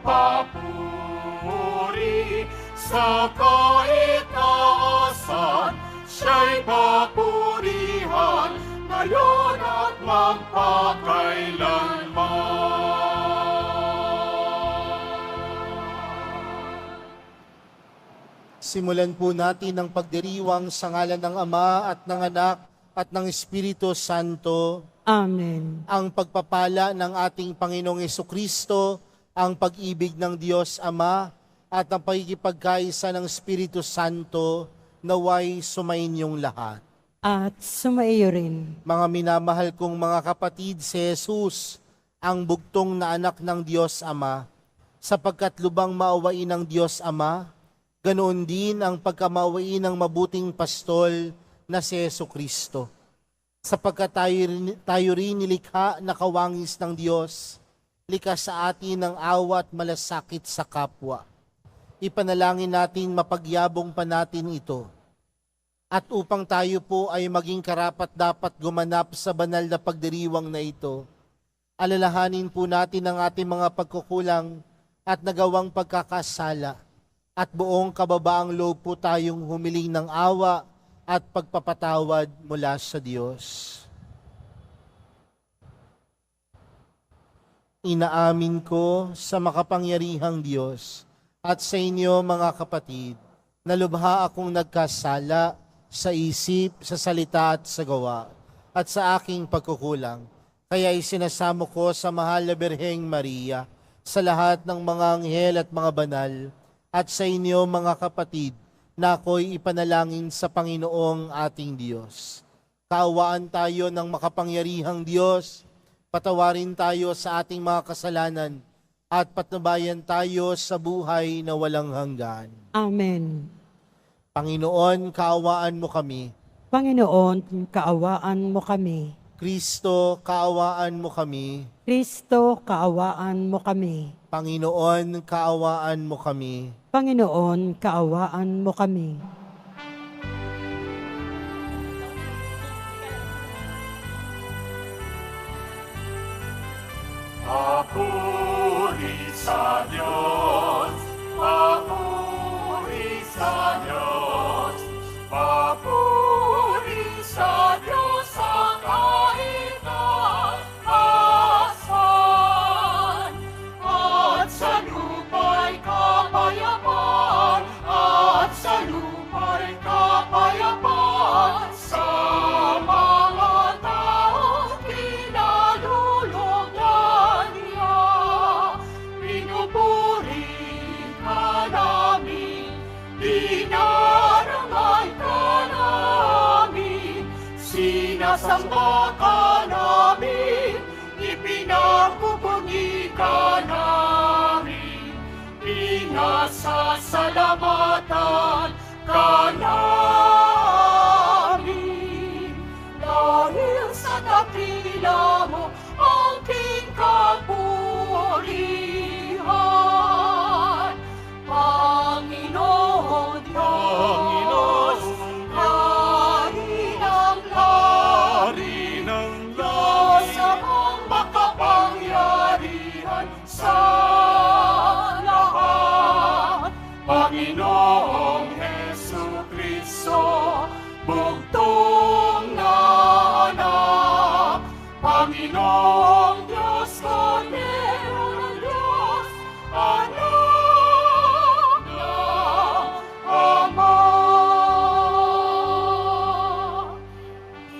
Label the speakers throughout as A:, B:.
A: papuri sa kaitaasan. Siya'y papurihan ngayon at magpakailanman.
B: Simulan po natin ang pagdiriwang sa ngalan ng Ama at ng Anak at ng Espiritu Santo.
C: Amen.
B: Ang pagpapala ng ating Panginoong Jesucristo, ang pag-ibig ng Diyos Ama, at ang pagkikipagkaisa ng Espiritu Santo, naway sumainyong lahat.
C: At sumaiyo rin.
B: Mga minamahal kong mga kapatid, si Jesus, ang bugtong na anak ng Diyos Ama, sapagkat lubang maawain ng Diyos Ama, ganoon din ang pagkamaawain ng mabuting pastol na si Jesucristo. Sapagkat tayo rin nilikha na kawangis ng Diyos, likas sa atin ang awa at malasakit sa kapwa. Ipanalangin natin mapagyabong pa natin ito. At upang tayo po ay maging karapat-dapat gumanap sa banal na pagdiriwang na ito, alalahanin po natin ang ating mga pagkukulang at nagawang pagkakasala, at buong kababaang loob po tayong humiling ng awa at pagpapatawad mula sa Diyos. Inaamin ko sa makapangyarihang Diyos at sa inyo mga kapatid, na lubha akong nagkasala sa isip, sa salita at sa gawa, at sa aking pagkukulang. Kaya isinasamo ko sa mahal na Birheng Maria, sa lahat ng mga anghel at mga banal, at sa inyo mga kapatid, na ako'y ipanalangin sa Panginoong ating Diyos. Kaawaan tayo ng makapangyarihang Diyos, patawarin tayo sa ating mga kasalanan, at patnubayan tayo sa buhay na walang hanggan.
C: Amen.
B: Panginoon, kaawaan mo kami.
C: Panginoon, kaawaan mo kami.
B: Kristo, kaawaan mo kami.
C: Kristo, kaawaan mo kami.
B: Panginoon, kaawaan mo kami.
C: Panginoon, kaawaan mo kami.
A: Papuri sa Diyos, papuri sa Diyos, papuri sa Diyos sa kaitaasan, at sa lupa'y kapayapaan, at sa lupa'y kapayapaan, sa mga taong kinalulugdan niya. Pinupuri ka namin, dinarangal ka namin, sinasamba ka namin, ipinagpupungi ka namin, pinasasalamatan ka namin. Dahil sa dakila mo, aking kapurihan, Panginoon Diyos, hari ng Diyos ang makapangyarihan sa lahat. Panginoong Jesucristo, bugtong na anak, Panginoong Diyos, Kordero ng Diyos, anak ng Ama.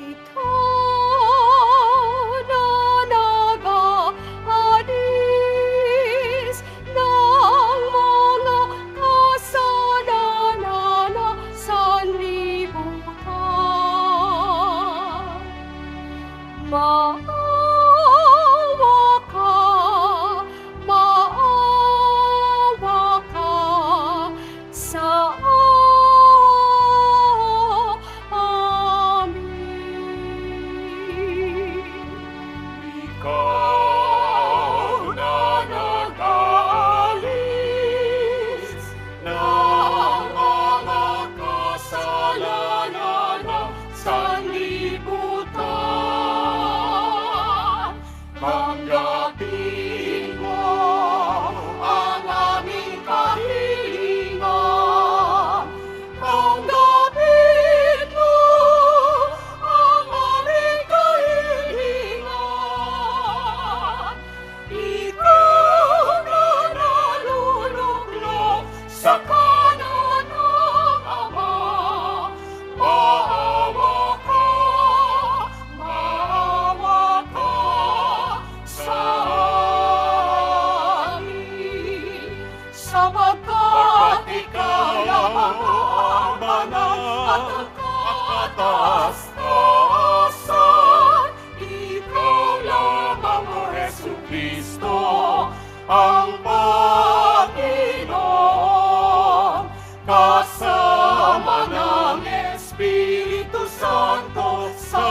A: Ikaw na nag-aadis ng mga kasalanan sa sanlibutan. kataas-taasan, ikaw lamang, O Jesucristo, ang Panginoon, kasama ng Espiritu Santo sa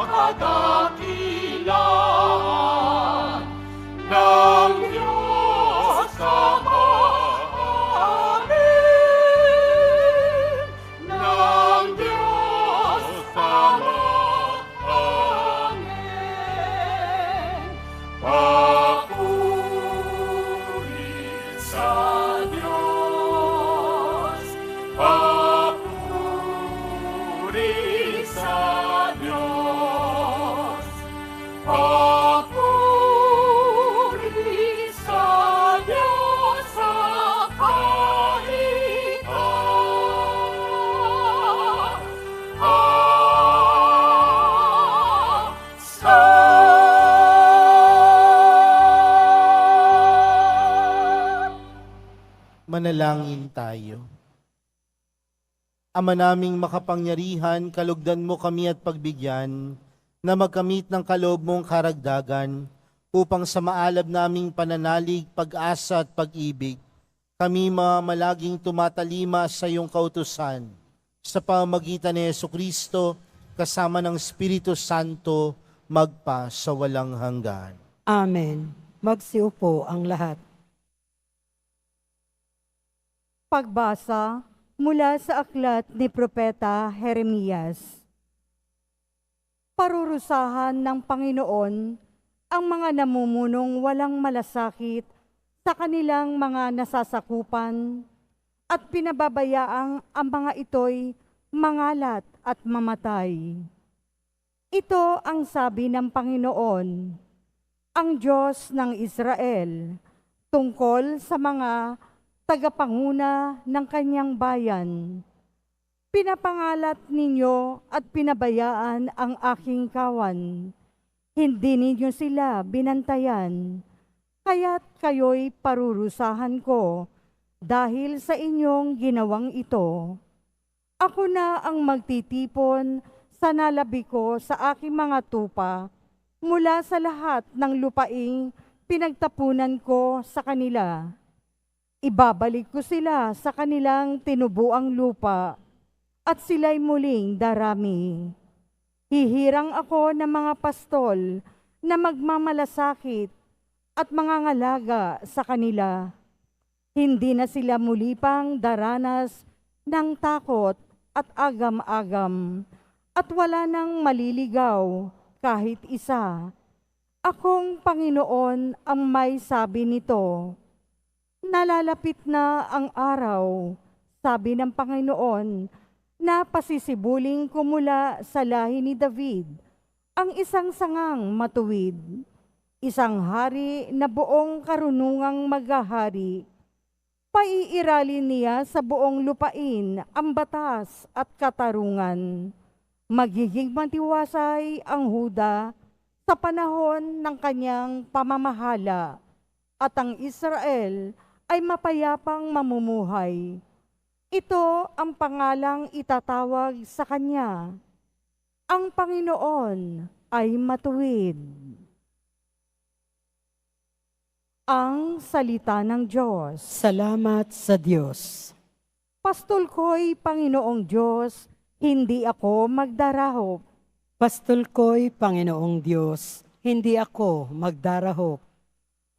A: kadakilaan ng Diyos Ama. Amen. Ng Diyos Ama. Amen. Papuri sa Diyos. Papuri sa Diyos. Papuri sa Diyos sa kaharian.
B: Manalangin tayo. Ama naming makapangyarihan, kalugdan mo kami at pagbigyan na magkamit ng kaloob mong karagdagan upang sa maalab naming pananalig, pag-asa at pag-ibig, kami malaging tumatalima sa iyong kautusan sa pamamagitan ni Jesucristo kasama ng Espiritu Santo magpa sa walang hanggan.
C: Amen. Magsiupo ang lahat.
D: Pagbasa mula sa aklat ni Propeta Jeremias. Parurusahan ng Panginoon ang mga namumunong walang malasakit sa kanilang mga nasasakupan at pinababayaang ang mga ito'y mangalat at mamatay. Ito ang sabi ng Panginoon, ang Diyos ng Israel, tungkol sa mga tagapanguna ng kanyang bayan. Pinapangalat ninyo at pinabayaan ang aking kawan. Hindi ninyo sila binantayan, kaya't kayo'y parurusahan ko dahil sa inyong ginawang ito. Ako na ang magtitipon sa nalabi ko sa aking mga tupa mula sa lahat ng lupaing pinagtapunan ko sa kanila. Ibabalik ko sila sa kanilang tinubuang lupa at sila'y muling darami. Hihirang ako ng mga pastol na magmamalasakit at mga ngalaga sa kanila. Hindi na sila muli pang daranas ng takot at agam-agam at wala nang maliligaw kahit isa. Akong Panginoon ang may sabi nito. Nalalapit na ang araw, sabi ng Panginoon, na pasisibuling ko mula sa lahi ni David ang isang sangang matuwid, isang hari na buong karunungang maghahari. Paiiralin niya sa buong lupain ang batas at katarungan. Magiging matiwasay ang Huda sa panahon ng kanyang pamamahala at ang Israel ay mapayapang mamumuhay. Ito ang pangalang itatawag sa kanya. Ang Panginoon ay matuwid. Ang salita ng Diyos.
C: Salamat sa Diyos.
D: Pastol ko'y Panginoong Diyos, hindi ako magdarahop.
C: Pastol ko'y Panginoong Diyos, hindi ako magdarahop.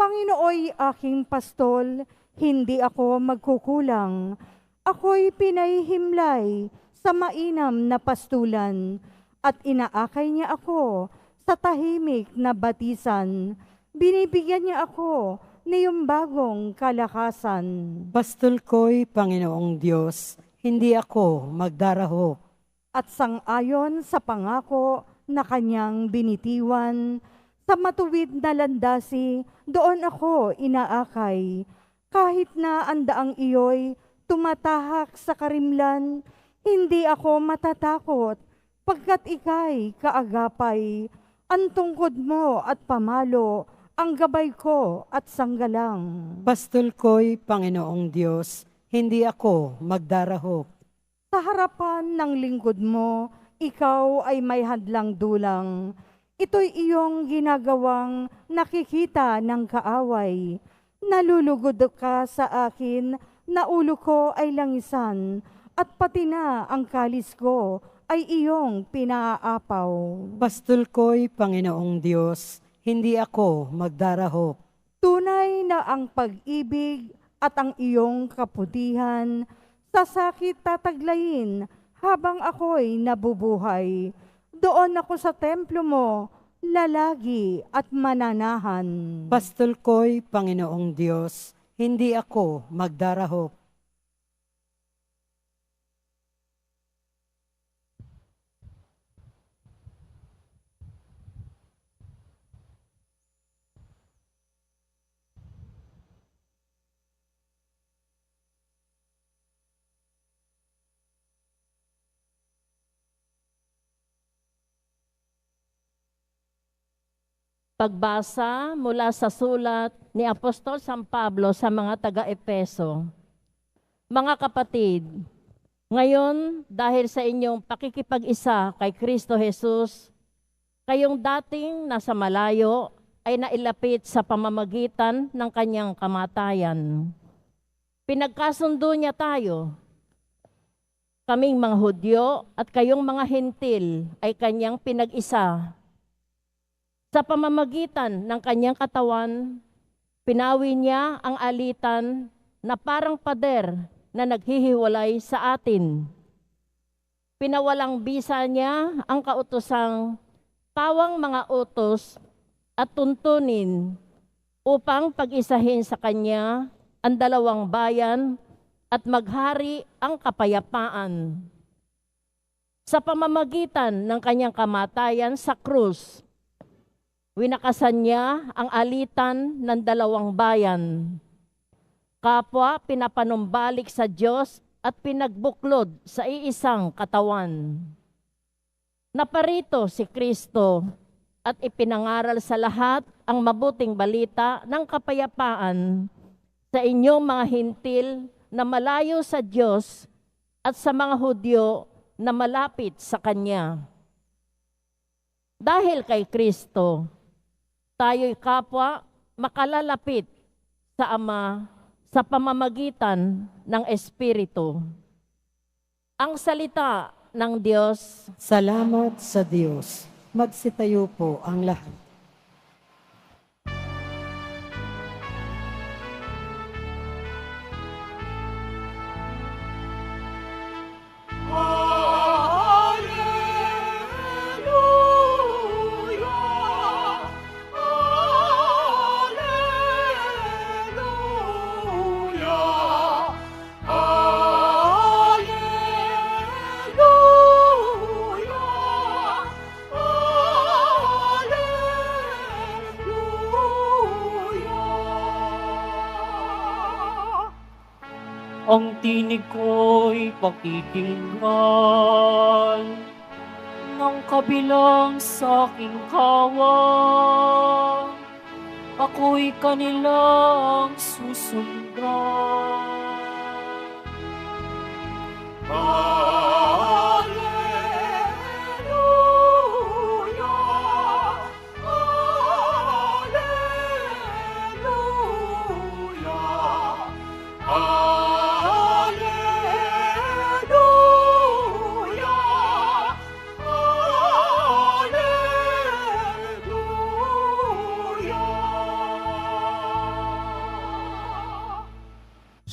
D: Panginooy aking pastol, hindi ako magkukulang. Ako'y pinahihimlay sa mainam na pastulan at inaakay niya ako sa tahimik na batisan. Binibigyan niya ako ng bagong kalakasan.
C: Pastol ko'y Panginoong Diyos, hindi ako magdarahop.
D: At sang-ayon sa pangako na kanyang binitiwan, sa matuwid na landasi, doon ako inaakay. Kahit na ang daang iyo'y tumatahak sa karimlan, hindi ako matatakot, pagkat ika'y kaagapay. Ang tungkod mo at pamalo, ang gabay ko at sanggalang.
C: Pastol ko'y Panginoong Diyos, hindi ako magdarahop.
D: Sa harapan ng lingkod mo, ikaw ay may hadlang dulang. Ito'y iyong ginagawang nakikita ng kaaway. Nalulugod ka sa akin, na ulo ko ay langisan, at pati na ang kalis ko ay iyong pinaapaw.
C: Pastol ko'y Panginoong Diyos, hindi ako magdarahop.
D: Tunay na ang pag-ibig at ang iyong kaputihan, sa sakit tataglayin habang ako'y nabubuhay. Doon ako sa templo mo, lalagi at mananahan.
C: Pastol ko'y Panginoong Diyos, hindi ako magdarahop.
E: Pagbasa mula sa sulat ni Apostol San Pablo sa mga taga-Epeso. Mga kapatid, ngayon dahil sa inyong pakikipag-isa kay Kristo Jesus, kayong dating nasa malayo ay nailapit sa pamamagitan ng kanyang kamatayan. Pinagkasundo niya tayo. Kaming mga Hudyo at kayong mga Hentil ay kanyang pinag-isa. Sa pamamagitan ng kanyang katawan, pinawi niya ang alitan na parang pader na naghihiwalay sa atin. Pinawalang bisa niya ang kautosang pawang mga utos at tuntunin upang pag-isahin sa kanya ang dalawang bayan at maghari ang kapayapaan. Sa pamamagitan ng kanyang kamatayan sa krus, winakasan niya ang alitan ng dalawang bayan. Kapwa pinapanumbalik sa Diyos at pinagbuklod sa iisang katawan. Naparito si Kristo at ipinangaral sa lahat ang mabuting balita ng kapayapaan sa inyong mga Hintil na malayo sa Diyos at sa mga Hudyo na malapit sa Kanya. Dahil kay Kristo, tayo'y kapwa makalalapit sa Ama sa pamamagitan ng Espiritu. Ang salita ng Diyos.
C: Salamat sa Diyos. Magsitayo po ang lahat.
A: Ang tinig ko'y pakikinggan ng kabilang sa aking kawan. Ako'y kanilang susundan.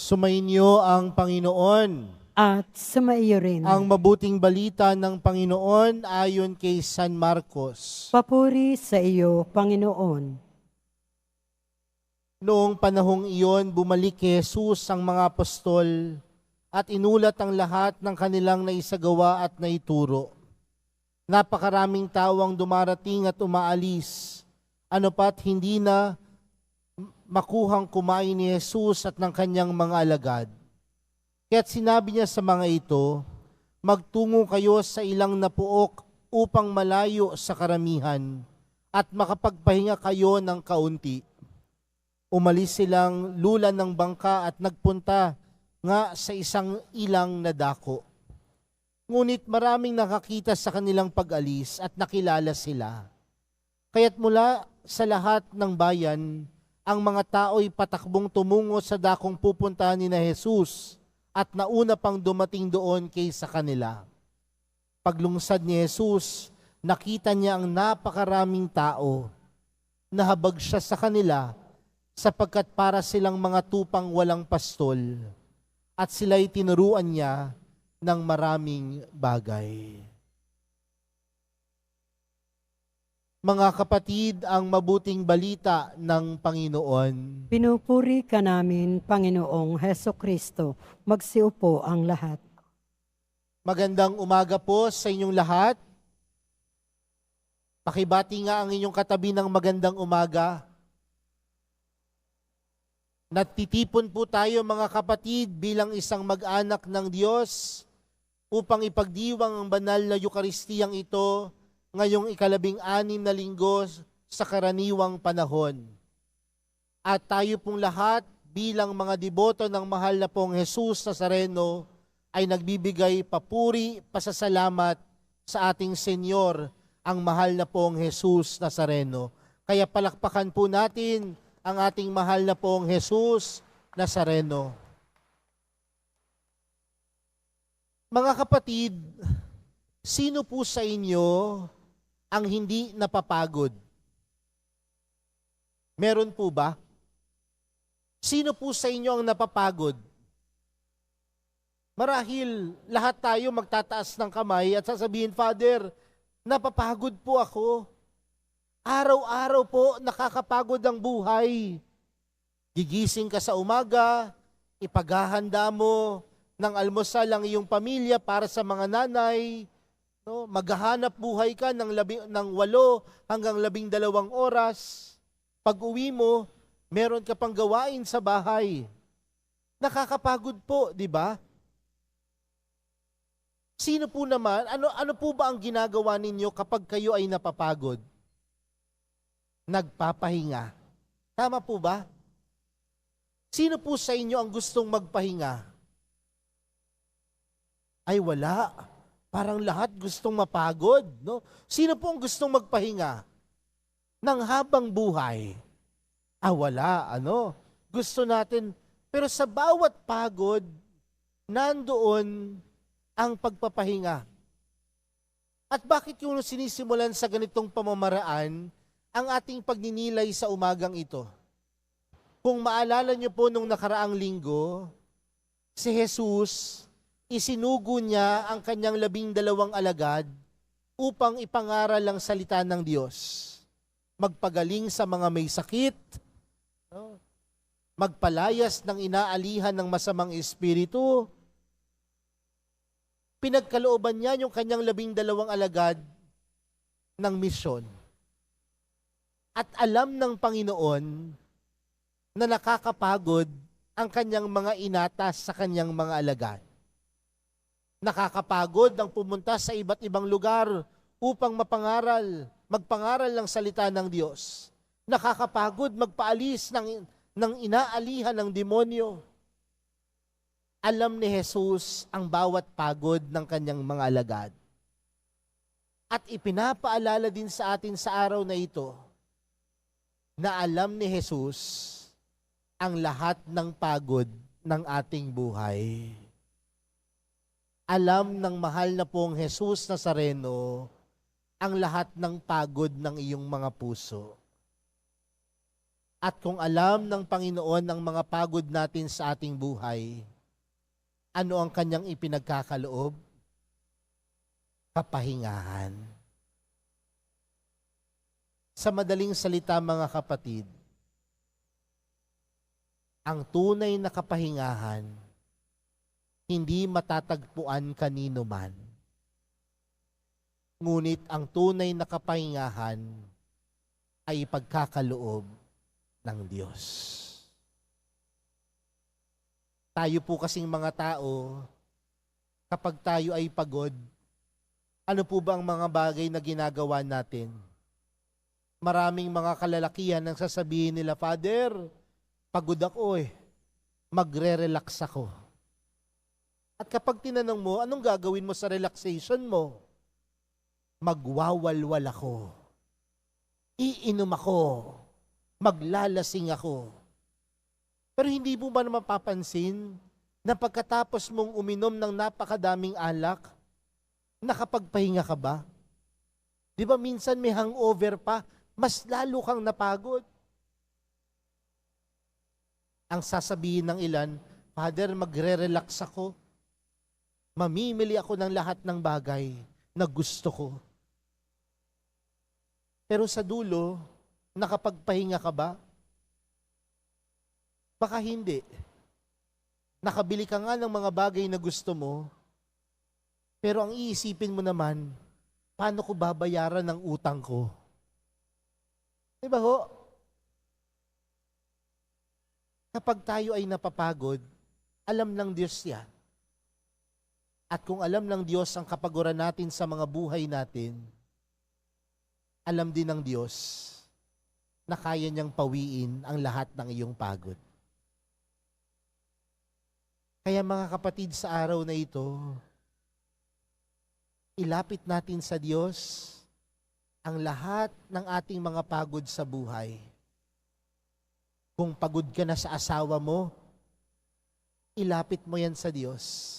B: Sumainyo ang Panginoon.
C: At sumaiyo rin.
B: Ang mabuting balita ng Panginoon ayon kay San Marcos.
C: Papuri sa iyo, Panginoon.
B: Noong panahong iyon, bumalik kay Jesus ang mga apostol at inulat ang lahat ng kanilang naisagawa at naituro. Napakaraming tao ang dumarating at umaalis. Ano pat hindi na makuhang kumain ni Jesus at ng kanyang mga alagad. Kaya't sinabi niya sa mga ito, magtungo kayo sa ilang napuok upang malayo sa karamihan at makapagpahinga kayo ng kaunti. Umalis silang lulan ng bangka at nagpunta nga sa isang ilang na dako. Ngunit maraming nakakita sa kanilang pag-alis at nakilala sila. Kaya't mula sa lahat ng bayan, ang mga tao'y patakbong tumungo sa dakong pupuntahan ni na Jesus at nauna pang dumating doon kaysa kanila. Paglungsad ni Jesus, nakita niya ang napakaraming tao. Nahabag siya sa kanila sapagkat para silang mga tupang walang pastol at sila'y tinuruan niya ng maraming bagay. Mga kapatid, ang mabuting balita ng Panginoon.
C: Pinupuri ka namin, Panginoong Heso Kristo. Magsiupo ang lahat.
B: Magandang umaga po sa inyong lahat. Pakibati nga ang inyong katabi ng magandang umaga. Natitipon po tayo mga kapatid bilang isang mag-anak ng Diyos upang ipagdiwang ang banal na Eukaristiyang ito ngayong 16 na linggo sa karaniwang panahon. At tayo pong lahat bilang mga deboto ng mahal na pong Jesus Nazareno ay nagbibigay papuri, pasasalamat sa ating Senyor, ang mahal na pong Jesus Nazareno. Kaya palakpakan po natin ang ating mahal na pong Jesus Nazareno. Mga kapatid, sino po sa inyo ang hindi napapagod? Meron po ba? Sino po sa inyo ang napapagod? Marahil lahat tayo magtataas ng kamay at sasabihin, Father, napapagod po ako. Araw-araw po nakakapagod ang buhay. Gigising ka sa umaga, ipaghahanda mo ng almusal ang iyong pamilya para sa mga nanay, no? Maghahanap buhay ka ng 8 hanggang 12 oras. Pag-uwi mo, meron ka pang gawain sa bahay. Nakakapagod po, di ba? Sino po naman, ano po ba ang ginagawa ninyo kapag kayo ay napapagod? Nagpapahinga. Tama po ba? Sino po sa inyo ang gustong magpahinga? Ay wala. Parang lahat gustong mapagod, no? Sino po ang gustong magpahinga? Nang habang buhay. Wala, Gusto natin, pero sa bawat pagod, nandoon ang pagpapahinga. At bakit yung sinisimulan sa ganitong pamamaraan ang ating pagninilay sa umagang ito? Kung maalala niyo po nung nakaraang linggo, si Jesus, isinugo niya ang kanyang 12 alagad upang ipangaral ang salita ng Diyos. Magpagaling sa mga may sakit, magpalayas ng inaalihan ng masamang espiritu. Pinagkalooban niya yung kanyang 12 alagad ng misyon. At alam ng Panginoon na nakakapagod ang kanyang mga inatas sa kanyang mga alagad. Nakakapagod ang pumunta sa iba't ibang lugar upang magpangaral ng salita ng Diyos. Nakakapagod magpaalis ng inaalihan ng demonyo. Alam ni Jesus ang bawat pagod ng kanyang mga alagad. At ipinapaalala din sa atin sa araw na ito na alam ni Jesus ang lahat ng pagod ng ating buhay. Alam ng mahal na pong Jesus Nazareno ang lahat ng pagod ng iyong mga puso. At kung alam ng Panginoon ang mga pagod natin sa ating buhay, ano ang kanyang ipinagkakaloob? Kapahingahan. Sa madaling salita mga kapatid, ang tunay na kapahingahan hindi matatagpuan kanino man. Ngunit ang tunay na kapahingahan ay ipagkakaloob ng Diyos. Tayo po kasing mga tao, kapag tayo ay pagod, ano po ba ang mga bagay na ginagawa natin? Maraming mga kalalakihan ang sasabihin nila, Father, pagod ako magre-relax ako. At kapag tinanong mo, anong gagawin mo sa relaxation mo? Magwawalwal ako. Iinom ako. Maglalasing ako. Pero hindi mo ba na mapapansin na pagkatapos mong uminom ng napakadaming alak, nakapagpahinga ka ba? Di ba minsan may hangover pa, mas lalo kang napagod? Ang sasabihin ng ilan, Father, magre-relax ako. Mamimili ako ng lahat ng bagay na gusto ko. Pero sa dulo, nakapagpahinga ka ba? Baka hindi. Nakabili ka nga ng mga bagay na gusto mo, pero ang iisipin mo naman, paano ko babayaran ng utang ko? Diba ho? Kapag tayo ay napapagod, alam ng Diyos yan. At kung alam ng Diyos ang kapaguran natin sa mga buhay natin, alam din ng Diyos na kaya niyang pawiin ang lahat ng iyong pagod. Kaya mga kapatid, sa araw na ito, ilapit natin sa Diyos ang lahat ng ating mga pagod sa buhay. Kung pagod ka na sa asawa mo, ilapit mo yan sa Diyos.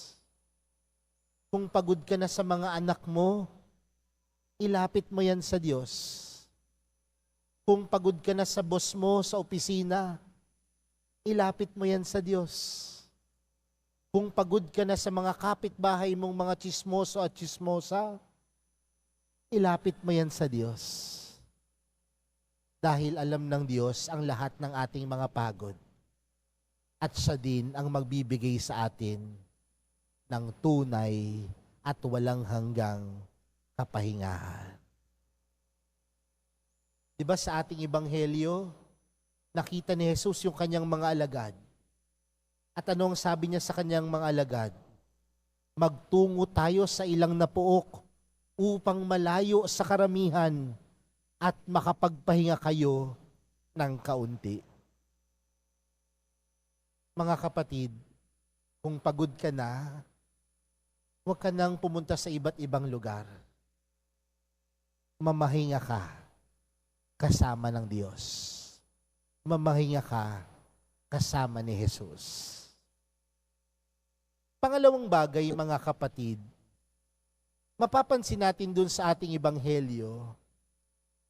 B: Kung pagod ka na sa mga anak mo, ilapit mo yan sa Diyos. Kung pagod ka na sa boss mo sa opisina, ilapit mo yan sa Diyos. Kung pagod ka na sa mga kapitbahay mong mga tsismoso at tsismosa, ilapit mo yan sa Diyos. Dahil alam ng Diyos ang lahat ng ating mga pagod. At siya din ang magbibigay sa atin ng tunay at walang hanggang kapahingahan. Diba sa ating ebanghelyo, nakita ni Jesus yung kanyang mga alagad. At ano ang sabi niya sa kanyang mga alagad? Magtungo tayo sa ilang na puok upang malayo sa karamihan at makapagpahinga kayo ng kaunti. Mga kapatid, kung pagod ka na, huwag ka nang pumunta sa iba't ibang lugar. Mamahinga ka kasama ng Diyos. Mamahinga ka kasama ni Jesus. Pangalawang bagay, mga kapatid, mapapansin natin dun sa ating ebanghelyo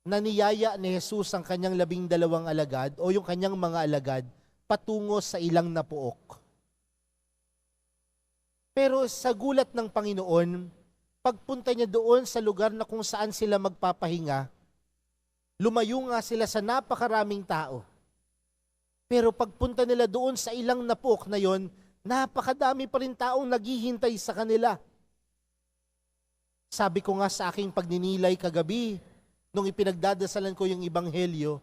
B: na niyaya ni Jesus ang kanyang 12 alagad o yung kanyang mga alagad patungo sa ilang na puok. Pero sa gulat ng Panginoon, pagpunta niya doon sa lugar na kung saan sila magpapahinga, lumayo nga sila sa napakaraming tao. Pero pagpunta nila doon sa ilang na puok na yon, napakadami pa rin taong naghihintay sa kanila. Sabi ko nga sa aking pagninilay kagabi, nung ipinagdadasalan ko yung ebanghelyo,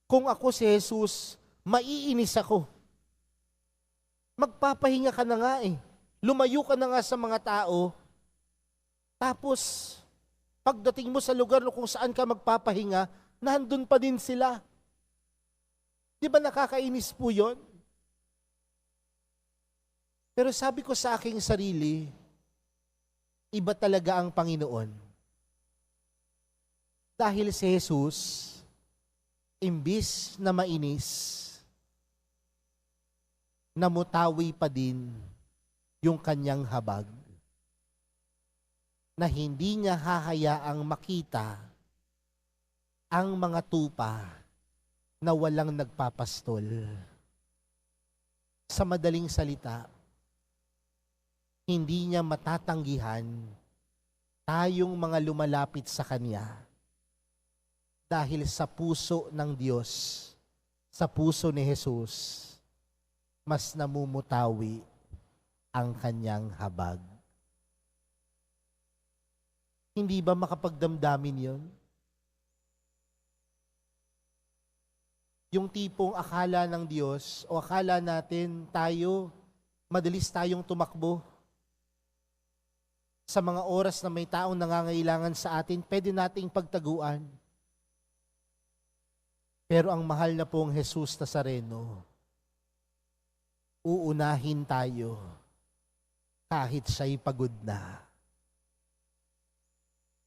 B: kung ako si Jesus, maiinis ako. Magpapahinga ka na nga eh. Lumayo ka na nga sa mga tao. Tapos, pagdating mo sa lugar kung saan ka magpapahinga, nandun pa din sila. Di ba nakakainis po yun? Pero sabi ko sa aking sarili, iba talaga ang Panginoon. Dahil si Jesus, imbis na mainis, namutawi pa din yung kanyang habag na hindi niya hahayaang makita ang mga tupa na walang nagpapastol. Sa madaling salita, hindi niya matatanggihan tayong mga lumalapit sa Kanya dahil sa puso ng Diyos, sa puso ni Jesus, mas namumutawi ang Kanyang habag. Hindi ba makapagdamdamin yon? Yung tipong akala ng Diyos o akala natin tayo, madalis tayong tumakbo. Sa mga oras na may taong nangangailangan sa atin, pwede nating pagtaguan. Pero ang mahal na pong Jesus Nazareno, uunahin tayo kahit siya'y pagod na.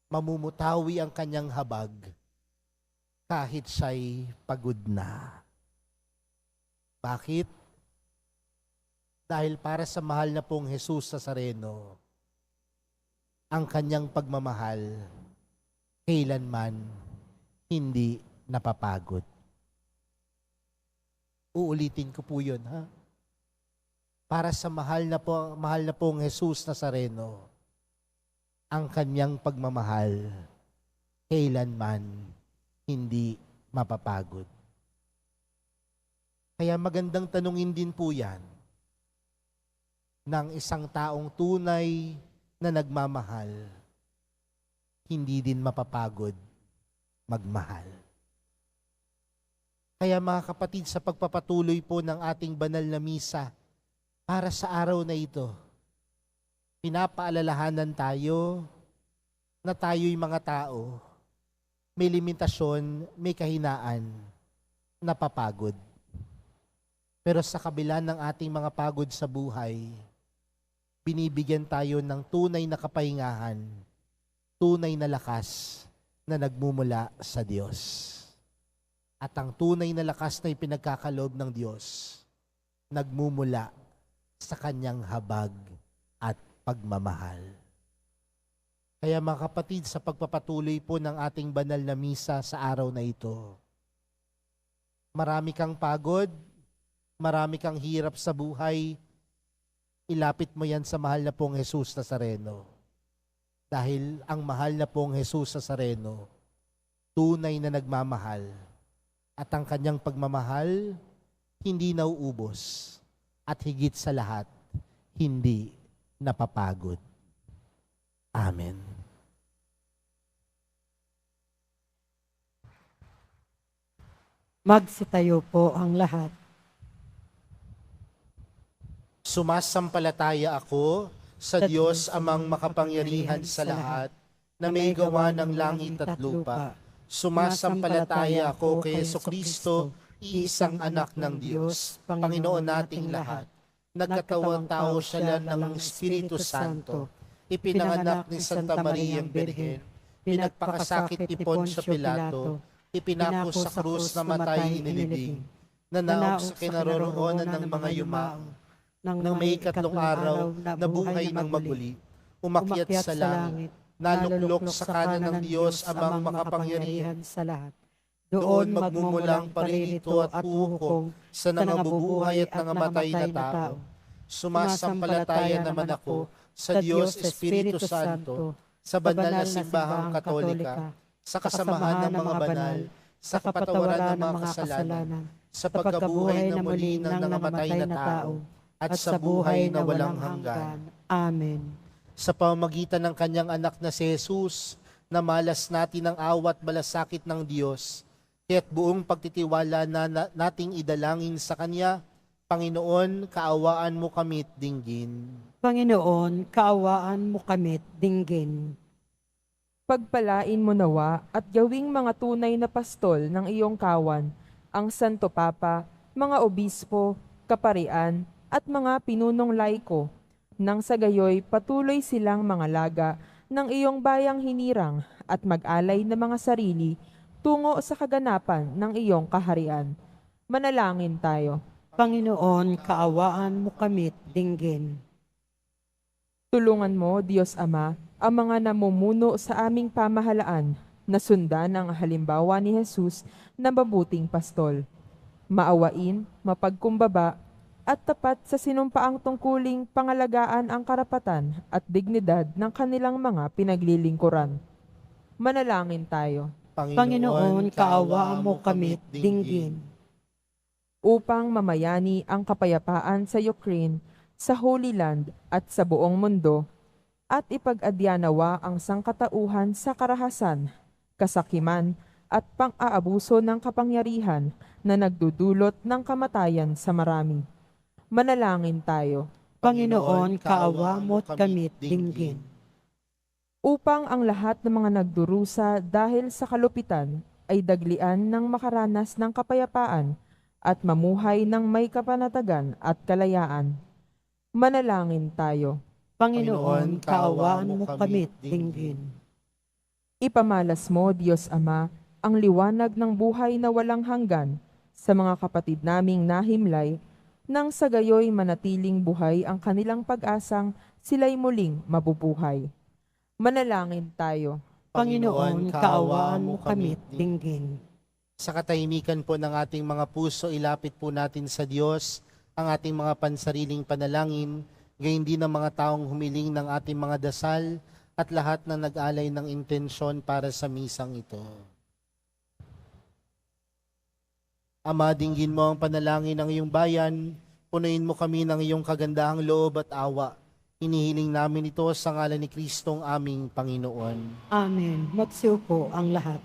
B: Mamumutawi ang kanyang habag kahit siya'y pagod na. Bakit? Dahil para sa mahal na pong Jesus Nazareno, ang kanyang pagmamahal kailanman hindi napapagod. Uulitin ko po yun, ha? Para sa mahal na pong Jesus Nazareno, ang kanyang pagmamahal kailanman hindi mapapagod. Kaya magandang tanungin din po yan ng isang taong tunay na nagmamahal, hindi din mapapagod magmahal. Kaya mga kapatid, sa pagpapatuloy po ng ating banal na misa, para sa araw na ito, pinapaalalahanan tayo na tayo'y mga tao, may limitasyon, may kahinaan, napapagod. Pero sa kabila ng ating mga pagod sa buhay, binibigyan tayo ng tunay na kapahingahan, tunay na lakas na nagmumula sa Diyos. At ang tunay na lakas na ipinagkakaloob ng Diyos, nagmumula sa kanyang habag at pagmamahal. Kaya mga kapatid, sa pagpapatuloy po ng ating banal na misa sa araw na ito, marami kang pagod, marami kang hirap sa buhay, ilapit mo yan sa mahal na pong Jesus Nazareno. Dahil ang mahal na pong Jesus Nazareno, tunay na nagmamahal, at ang kanyang pagmamahal, hindi nauubos, at higit sa lahat, hindi napapagod. Amen.
C: Magsitayo po ang lahat.
B: Sumasampalataya ako sa Diyos amang makapangyarihan sa lahat, na may gawa ng langit at lupa. Sumasampalataya ako kay Jesucristo, iisang anak ng Diyos, Panginoon nating lahat. Nagkatawang tao siya ng Espiritu Santo, ipinanganak ni Santa Mariang Birhen, pinagpakasakit ni Poncio Pilato, ipinako sa krus na matay inilibing, nanaog sa kinaroroonan ng mga yumaang, nang may ikatlong araw na buhay ng maguli, umakyat sa langit, naluklok sa kanan ng Diyos amang makapangyarihan
C: sa lahat.
B: Doon magmumulang paririto at hukom sa nangabubuhay at nangamatay na tao. Sumasampalataya naman ako sa Diyos Espiritu Santo, sa banal na simbahang Katolika, sa kasamahan ng mga banal, sa kapatawaran ng mga kasalanan, sa pagkabuhay na muli ng nangamatay na tao, at sa buhay na walang hanggan.
C: Amen.
B: Sa pamamagitan ng kanyang anak na si Jesus, na malas natin ang awat malasakit ng Diyos, kaya't buong pagtitiwala na nating idalangin sa Kanya, Panginoon, kaawaan mo kami't dinggin.
C: Panginoon, kaawaan mo kami't dinggin.
F: Pagpalain mo nawa at gawing mga tunay na pastol ng iyong kawan, ang Santo Papa, mga obispo, kaparian, at mga pinunong laiko, nang sa gayoy patuloy silang mga laga ng iyong bayang hinirang at mag-alay ng mga sarili tungo sa kaganapan ng iyong kaharian. Manalangin tayo.
C: Panginoon, kaawaan mo kami't dinggin.
F: Tulungan mo, Diyos Ama, ang mga namumuno sa aming pamahalaan na sundan ang halimbawa ni Jesus na mabuting pastol. Maawain, mapagkumbaba, at tapat sa sinumpaang tungkuling pangalagaan ang karapatan at dignidad ng kanilang mga pinaglilingkuran. Manalangin tayo.
C: Panginoon, kaawaan mo kami't dinggin.
F: Upang mamayani ang kapayapaan sa Ukraine, sa Holy Land at sa buong mundo, at ipag-adyanawa ang sangkatauhan sa karahasan, kasakiman at pang-aabuso ng kapangyarihan na nagdudulot ng kamatayan sa marami. Manalangin tayo.
C: Panginoon, kaawa mo't kami't dinggin.
F: Upang ang lahat ng mga nagdurusa dahil sa kalupitan ay daglian ng makaranas ng kapayapaan at mamuhay ng may kapanatagan at kalayaan. Manalangin tayo.
C: Panginoon, kaawaan mo kami dinggin.
F: Ipamalas mo, Diyos Ama, ang liwanag ng buhay na walang hanggan sa mga kapatid naming nahimlay, nang sa gayoy manatiling buhay ang kanilang pag-asang sila'y muling mabubuhay. Manalangin tayo.
C: Panginoon, kaawaan mo kami dinggin.
B: Sa katahimikan po ng ating mga puso, ilapit po natin sa Diyos ang ating mga pansariling panalangin, gayon din ang mga taong humiling ng ating mga dasal at lahat na nag-alay ng intensyon para sa misang ito. Ama, dinggin mo ang panalangin ng iyong bayan, punuin mo kami ng iyong kagandahang loob at awa. Hinihiling namin ito sa ngalan ni Kristong aming Panginoon.
C: Amen. Magsiupo ang lahat.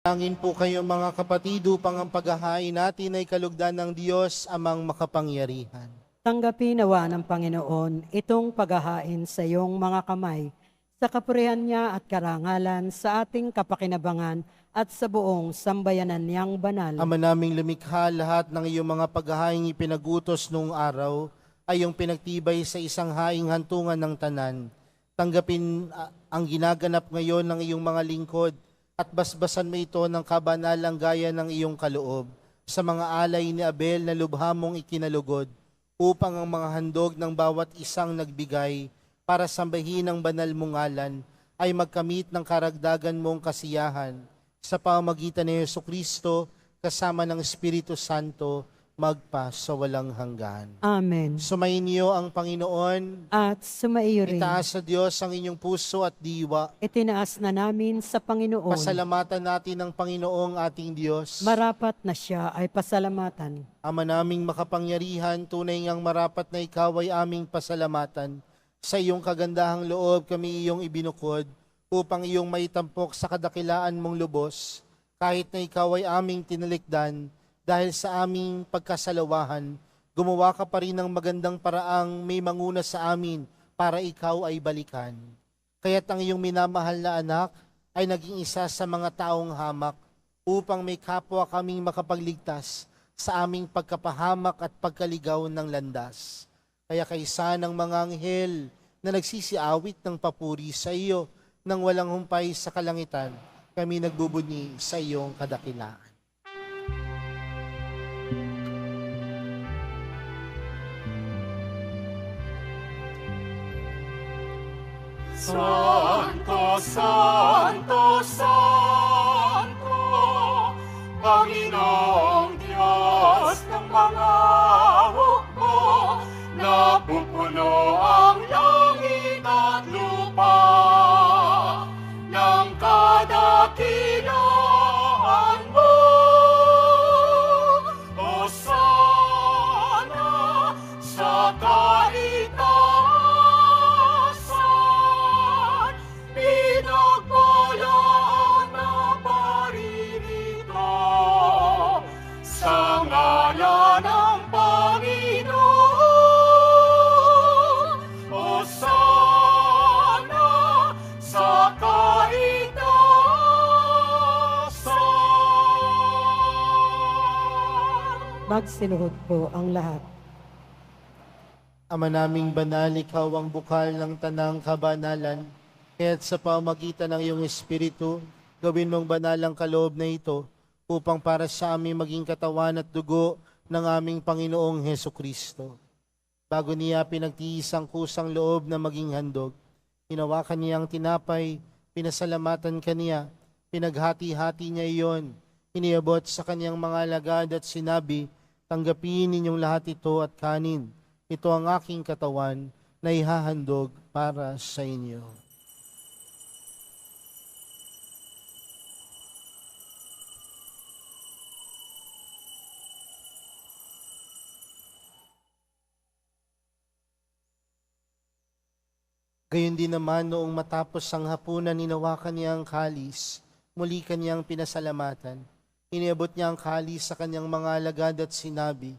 B: Tangin po kayo mga kapatid upang ang paghahain natin ay kalugdan ng Diyos amang makapangyarihan.
C: Tanggapin nawa ng Panginoon itong paghahain sa iyong mga kamay, sa kapurihan niya at karangalan sa ating kapakinabangan at sa buong sambayanan niyang banal.
B: Ama naming lumikha, lahat ng iyong mga paghahaing ipinagutos noong araw ay yung pinagtibay sa isang haing hantungan ng tanan. Tanggapin ang ginaganap ngayon ng iyong mga lingkod at basbasan mo ito ng kabanalang gaya ng iyong kaloob sa mga alay ni Abel na lubha mong ikinalugod upang ang mga handog ng bawat isang nagbigay para sambahin ang banal mong ngalan ay magkamit ng karagdagan mong kasiyahan sa pamamagitan ni Jesucristo kasama ng Espiritu Santo magpa sa walang hanggan.
C: Amen.
B: Sumainyo ang Panginoon.
C: At sumaiyo rin.
B: Itaas sa Diyos ang inyong puso at diwa.
C: Itinaas na namin sa Panginoon.
B: Pasalamatan natin ang Panginoong ating Diyos.
C: Marapat na siya ay pasalamatan.
B: Ama naming makapangyarihan, tunay ngang marapat na ikaw ay aming pasalamatan. Sa iyong kagandahang loob kami iyong ibinukod upang iyong maitampok sa kadakilaan mong lubos, kahit na ikaw ay aming tinalikdan. Dahil sa aming pagkasalawahan, gumawa ka pa rin ng magandang paraang may manguna sa amin para ikaw ay balikan. Kaya't ang iyong minamahal na anak ay naging isa sa mga taong hamak upang may kapwa kaming makapagligtas sa aming pagkapahamak at pagkaligaw ng landas. Kaya kaysa ng mga anghel na nagsisiawit ng papuri sa iyo nang walang humpay sa kalangitan, kami nagbubunyi sa iyong kadakilaan.
G: Santo, Santo, Santo, Panginoong Diyos ng mga hukbo, napupuno ang langit at lupa ng kadakilaan mo. Hosana sa kaitaasan. Pinagpalaan na paririto
C: Magsiluhod po ang lahat.
B: Ama naming banal, ikaw ang bukal ng tanang kabanalan, kaya't sa pamagitan ng iyong Espiritu, gawin mong banal ang kaloob na ito, upang para sa amin maging katawan at dugo ng aming Panginoong Heso Kristo. Bago niya pinagtiis ang kusang loob na maging handog, hinawakan niya ang tinapay, pinasalamatan kaniya, pinaghati-hati niya iyon, iniabot sa kanyang mga alagad at sinabi, tanggapin ninyong lahat ito at kanin. Ito ang aking katawan na ihahandog para sa inyo. Gayon din naman noong matapos ang hapunan, hinawakan niya ang kalis, muli kanyang pinasalamatan. Iniabot niya ang kalis sa kanyang mga alagad at sinabi,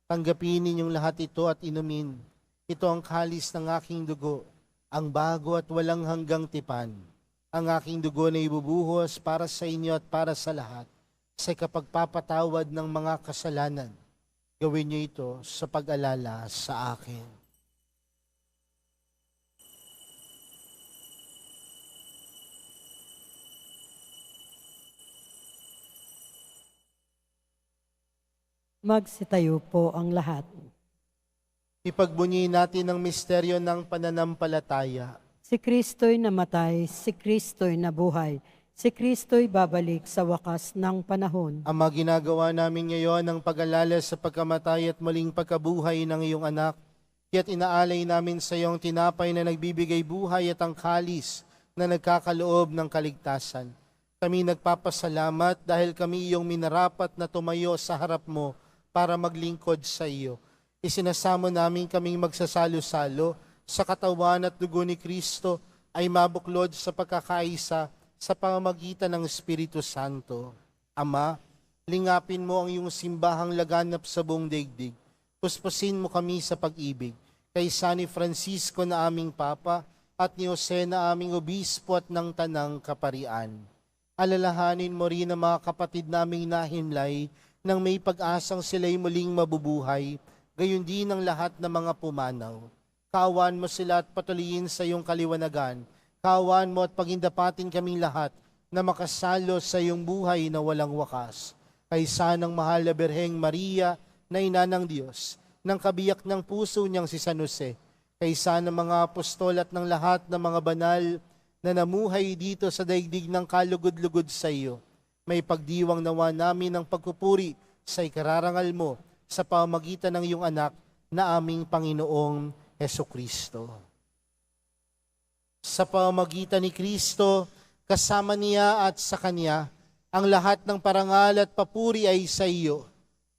B: tanggapin ninyong lahat ito at inumin. Ito ang kalis ng aking dugo, ang bago at walang hanggang tipan. Ang aking dugo na ibubuhos para sa inyo at para sa lahat, sa kapagpapatawad ng mga kasalanan. Gawin niyo ito sa pag-alala sa akin.
C: Magsitayo po ang lahat.
B: Ipagbunyi natin ang misteryo ng pananampalataya.
C: Si Kristo'y namatay, si Kristo'y nabuhay, si Kristo'y babalik sa wakas ng panahon.
B: Ama, ginagawa namin ngayon ang pag-alala sa pagkamatay at muling pagkabuhay ng iyong anak. Kaya't inaalay namin sa iyong tinapay na nagbibigay buhay at ang kalis na nagkakaloob ng kaligtasan. Kami nagpapasalamat dahil kami iyong minarapat na tumayo sa harap mo para maglingkod sa iyo. Isinasamo namin kaming magsasalo-salo sa katawan at dugo ni Kristo ay mabuklod sa pagkakaisa sa pamamagitan ng Espiritu Santo. Ama, lingapin mo ang iyong simbahang laganap sa buong daigdig. Puspusin mo kami sa pag-ibig. Kay San Francisco na aming Papa at ni Jose na aming Obispo at ng Tanang Kaparian. Alalahanin mo rin ang mga kapatid naming nahimlay nang may pag-asang sila'y muling mabubuhay, gayon din ang lahat ng mga pumanaw. Kawan mo sila at patuloyin sa iyong kaliwanagan. Kawan mo at pagindapatin kaming lahat na makasalo sa iyong buhay na walang wakas. Kaysa ng mahal na Birheng Maria na ina ng Diyos, ng kabiyak ng puso niyang si San Jose, kaysa ng mga apostol at ng lahat ng mga banal na namuhay dito sa daigdig ng kalugod-lugod sa iyo, may pagdiwang nawa namin ng pagpupuri sa ikararangal mo sa pamamagitan ng iyong anak na aming Panginoong Hesukristo. Sa pamamagitan ni Kristo, kasama niya at sa Kanya, ang lahat ng parangal at papuri ay sa iyo,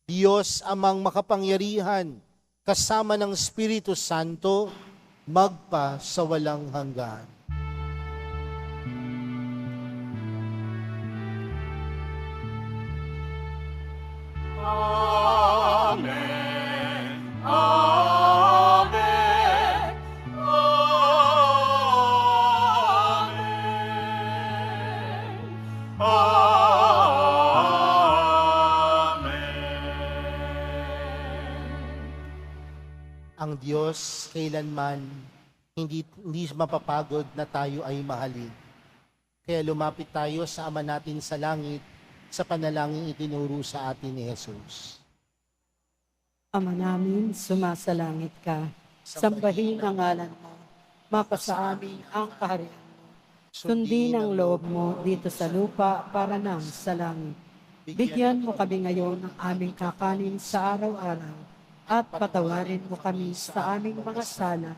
B: Diyos amang makapangyarihan, kasama ng Espiritu Santo, magpa sa walang hanggan.
G: Amen. Amen. Amen.
B: Ang Diyos kailanman hindi mapapagod na tayo ay mahalin. Kaya lumapit tayo sa Ama natin sa langit sa panalangin itinuro sa atin ni Jesus.
C: Ama namin, sumasalangit ka, sambahin ang ngalan mo, mapasa amin ang kaharian mo. Sundin ang loob mo dito sa lupa para nang sa langit. Bigyan mo kami ngayon ng aming kakanin sa araw-araw at patawarin mo kami sa aming mga sala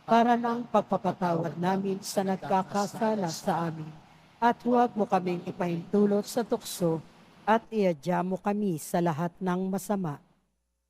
C: para nang pagpapatawad namin sa nagkakasala sa amin. At huwag mo kaming ipahintulot sa tukso at iadya mo kami sa lahat ng masama.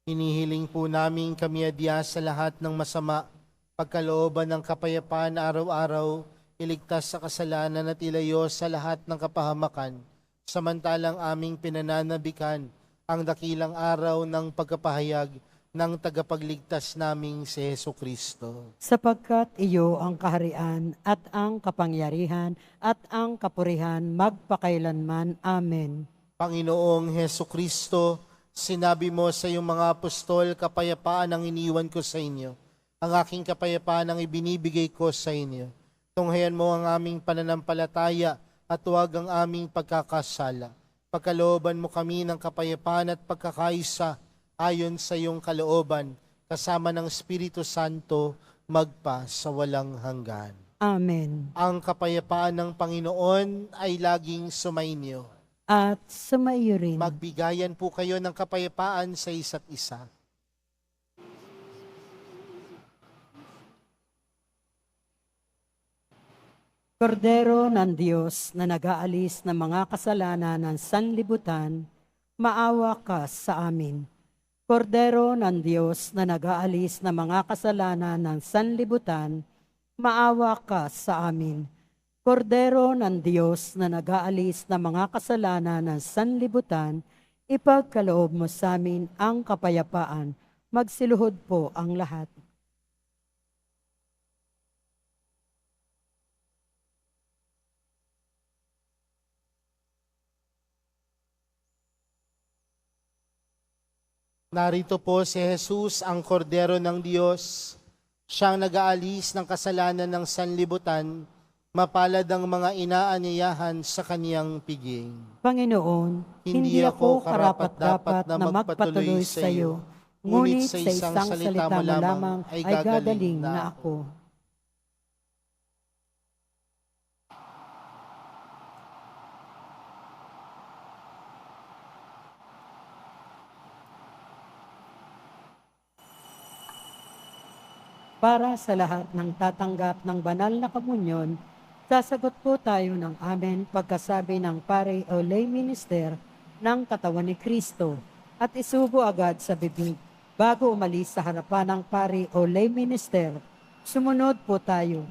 B: Hinihiling po namin kami adya sa lahat ng masama, pagkalooban ng kapayapaan araw-araw, iligtas sa kasalanan at ilayo sa lahat ng kapahamakan, samantalang aming pinananabikan ang dakilang araw ng pagkapahayag ng tagapagligtas naming si Hesukristo.
C: Sapagkat iyo ang kaharian at ang kapangyarihan at ang kapurihan magpakailanman. Amen.
B: Panginoong Hesukristo, Sinabi mo sa iyong mga apostol, kapayapaan ang iniwan ko sa inyo. Ang aking kapayapaan ang ibinibigay ko sa inyo. Tunghayan mo ang aming pananampalataya at huwag ang aming pagkakasala. Pagkalooban mo kami ng kapayapaan at pagkakaisa ayon sa iyong kalooban, kasama ng Espiritu Santo, magpa sa walang hanggan.
C: Amen.
B: Ang kapayapaan ng Panginoon ay laging sumainyo.
C: At sumaiyo rin.
B: Magbigayan po kayo ng kapayapaan sa isa't isa.
C: Kordero ng Diyos na nag-aalis ng mga kasalanan ng sanlibutan, maawa ka sa amin. Kordero ng Diyos na nag-aalis ng mga kasalanan ng sanlibutan, maawa ka sa amin. Kordero ng Diyos na nag-aalis ng mga kasalanan ng sanlibutan, ipagkaloob mo sa amin ang kapayapaan. Magsiluhod po ang lahat.
B: Narito po si Jesus, ang kordero ng Diyos, siyang nag-aalis ng kasalanan ng sanlibutan, mapalad ang mga inaanyayahan sa kaniyang piging.
C: Panginoon, hindi ako karapat-dapat na magpatuloy sa iyo, ngunit sa isang salita mo lamang ay gagaling na ako. Para sa lahat ng tatanggap ng banal na komunyon, sasagot po tayo ng amen pagkasabi ng pare o lay minister ng katawan ni Kristo at isubo agad sa bibig bago umalis sa harapan ng pare o lay minister. Sumunod po tayo.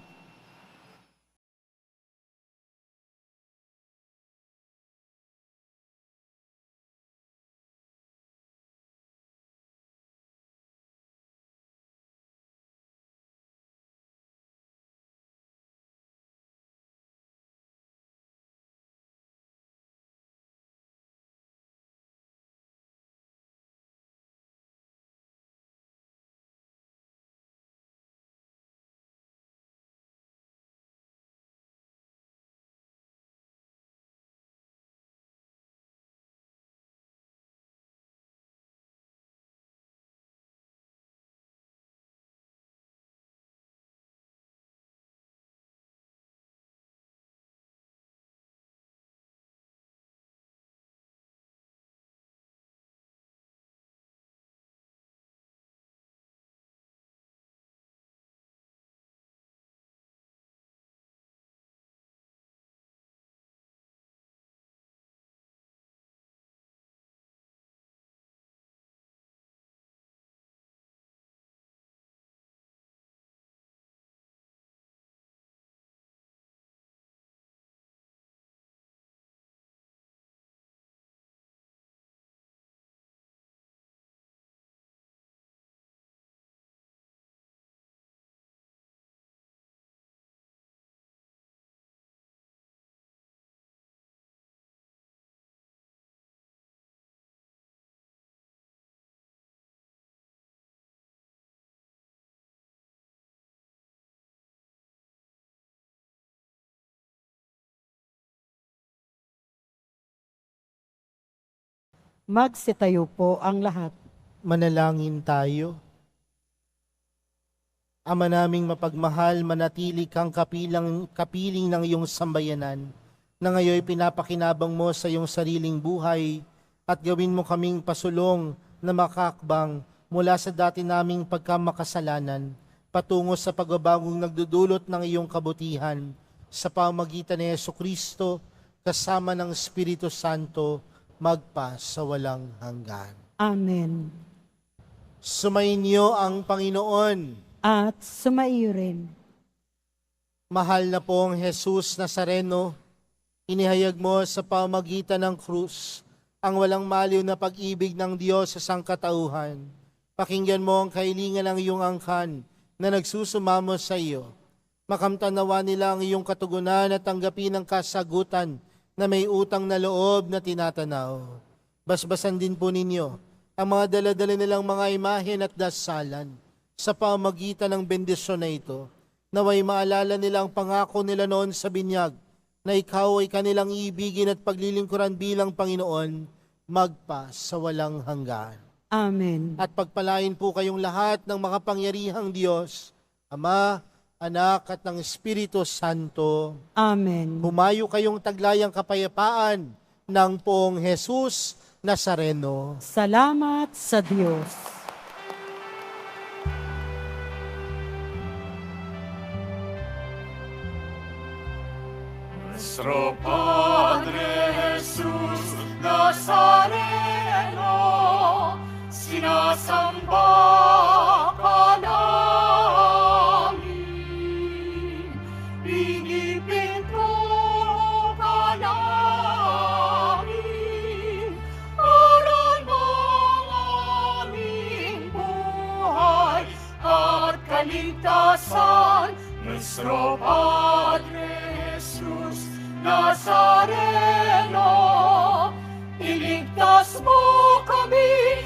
C: Magsitayo po ang lahat.
B: Manalangin tayo. Ama naming mapagmahal, manatili kang kapiling ng iyong sambayanan, na ngayon pinapakinabang mo sa iyong sariling buhay at gawin mo kaming pasulong na makakbang mula sa dati naming pagkamakasalanan patungo sa pagbabagong nagdudulot ng iyong kabutihan sa pamamagitan ni Jesucristo kasama ng Espiritu Santo magpa sa walang hanggan.
C: Amen.
B: Sumainyo ang Panginoon.
C: At sumaiyo rin.
B: Mahal na pong Jesus Nazareno, inihayag mo sa pamamagitan ng krus ang walang maliw na pag-ibig ng Diyos sa sangkatauhan. Pakinggan mo ang kahilingan ng iyong angkan na nagsusumamo sa iyo. Makamtanawa nila ang iyong katugunan at tanggapin ang kasagutan na may utang na loob na tinatanaw. Basbasan din po ninyo ang mga daladala nilang mga imahen at dasalan sa pamagitan ng bendisyon na ito, naway maalala nila ang pangako nila noon sa binyag na ikaw ay kanilang ibigin at paglilingkuran bilang Panginoon magpa sa walang hanggan.
C: Amen.
B: At pagpalain po kayong lahat ng makapangyarihang Diyos, Ama, Anak at ng Espiritu Santo.
C: Amen.
B: Humayo kayong taglayang kapayapaan ng Poong Jesus Nazareno.
C: Salamat sa Diyos.
G: Nuestro Padre Jesús Nazareno, sinasamba ka namin, pinipinturo ka namin, aral ng aming buhay at kaligtasan. Nuestro Padre Jesus Nazareno, iligtas mo kami